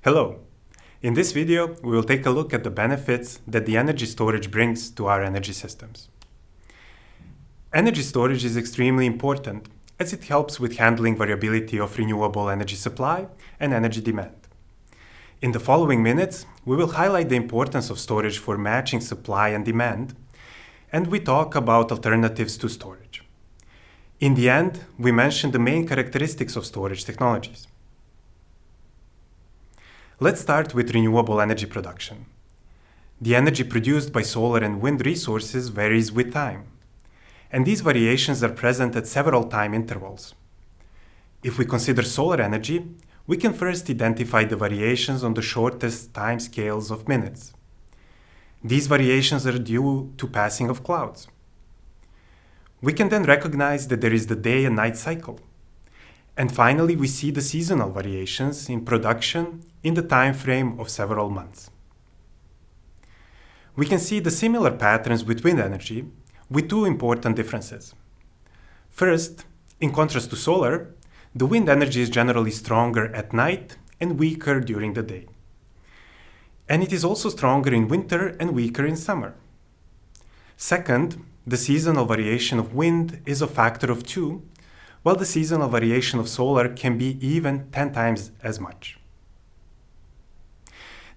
Hello! In this video, we will take a look at the benefits that the energy storage brings to our energy systems. Energy storage is extremely important as it helps with handling variability of renewable energy supply and energy demand. In the following minutes, we will highlight the importance of storage for matching supply and demand, and we talk about alternatives to storage. In the end, we mention the main characteristics of storage technologies. Let's start with renewable energy production. The energy produced by solar and wind resources varies with time, and these variations are present at several time intervals. If we consider solar energy, we can first identify the variations on the shortest time scales of minutes. These variations are due to passing of clouds. We can then recognize that there is the day and night cycle. And finally, we see the seasonal variations in production in the time frame of several months. We can see the similar patterns with wind energy with two important differences. First, in contrast to solar, the wind energy is generally stronger at night and weaker during the day. And it is also stronger in winter and weaker in summer. Second, the seasonal variation of wind is a factor of 2, while the seasonal variation of solar can be even 10 times as much.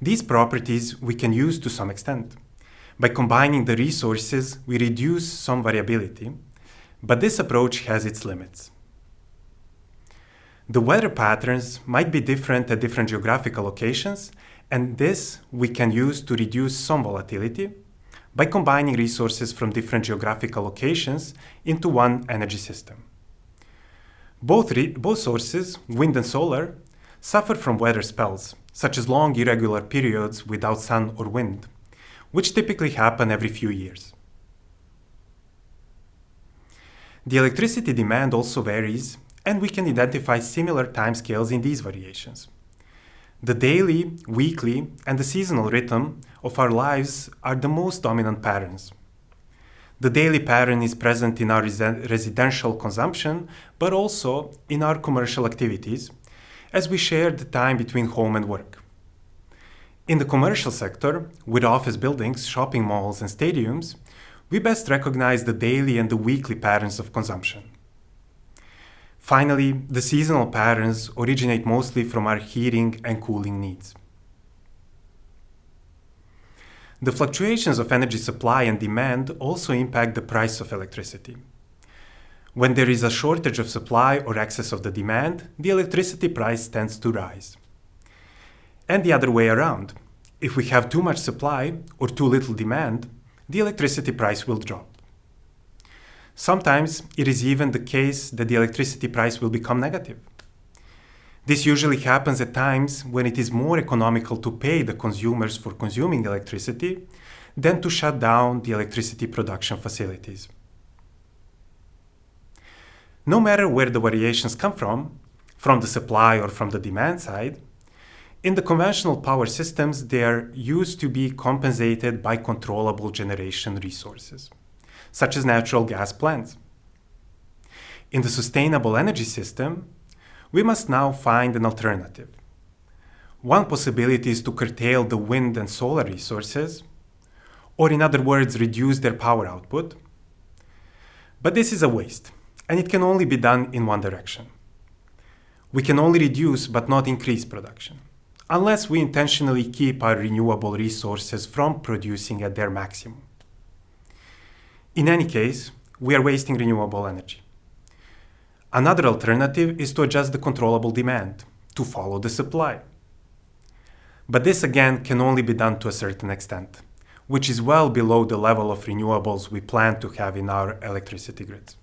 These properties we can use to some extent. By combining the resources, we reduce some variability, but this approach has its limits. The weather patterns might be different at different geographical locations, and this we can use to reduce some volatility by combining resources from different geographical locations into one energy system. Both sources, wind and solar, suffer from weather spells, such as long irregular periods without sun or wind, which typically happen every few years. The electricity demand also varies, and we can identify similar timescales in these variations. The daily, weekly, and the seasonal rhythm of our lives are the most dominant patterns. The daily pattern is present in our residential consumption, but also in our commercial activities, as we share the time between home and work. In the commercial sector, with office buildings, shopping malls, and stadiums, we best recognize the daily and the weekly patterns of consumption. Finally, the seasonal patterns originate mostly from our heating and cooling needs. The fluctuations of energy supply and demand also impact the price of electricity. When there is a shortage of supply or excess of the demand, the electricity price tends to rise. And the other way around. If we have too much supply or too little demand, the electricity price will drop. Sometimes it is even the case that the electricity price will become negative. This usually happens at times when it is more economical to pay the consumers for consuming electricity than to shut down the electricity production facilities. No matter where the variations come from the supply or from the demand side, in the conventional power systems they are used to be compensated by controllable generation resources, such as natural gas plants. In the sustainable energy system, we must now find an alternative. One possibility is to curtail the wind and solar resources, or in other words, reduce their power output. But this is a waste, and it can only be done in one direction. We can only reduce but not increase production, unless we intentionally keep our renewable resources from producing at their maximum. In any case, we are wasting renewable energy. Another alternative is to adjust the controllable demand to follow the supply. But this again can only be done to a certain extent, which is well below the level of renewables we plan to have in our electricity grids.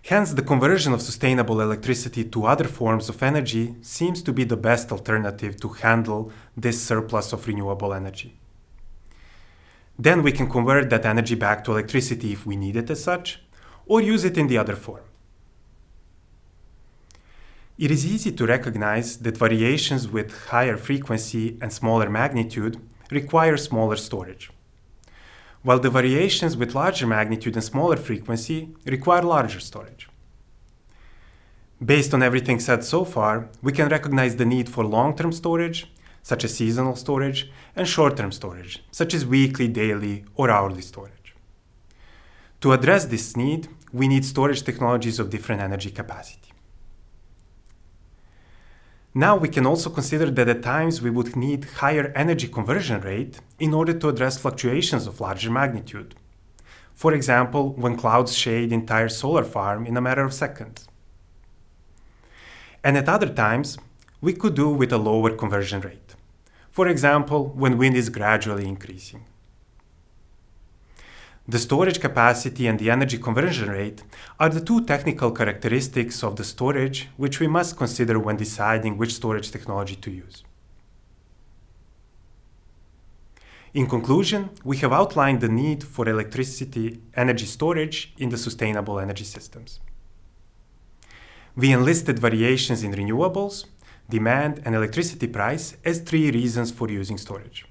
Hence, the conversion of sustainable electricity to other forms of energy seems to be the best alternative to handle this surplus of renewable energy. Then we can convert that energy back to electricity if we need it as such, or use it in the other form. It is easy to recognize that variations with higher frequency and smaller magnitude require smaller storage, while the variations with larger magnitude and smaller frequency require larger storage. Based on everything said so far, we can recognize the need for long-term storage, such as seasonal storage, and short-term storage, such as weekly, daily, or hourly storage. To address this need, we need storage technologies of different energy capacity. Now we can also consider that at times we would need higher energy conversion rate in order to address fluctuations of larger magnitude. For example, when clouds shade entire solar farm in a matter of seconds. And at other times, we could do with a lower conversion rate. For example, when wind is gradually increasing. The storage capacity and the energy conversion rate are the two technical characteristics of the storage which we must consider when deciding which storage technology to use. In conclusion, we have outlined the need for electricity energy storage in the sustainable energy systems. We enlisted variations in renewables, demand, and electricity price as three reasons for using storage.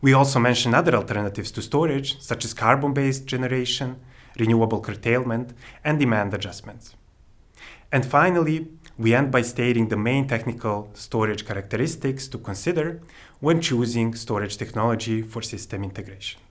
We also mention other alternatives to storage, such as carbon-based generation, renewable curtailment, and demand adjustments. And finally, we end by stating the main technical storage characteristics to consider when choosing storage technology for system integration.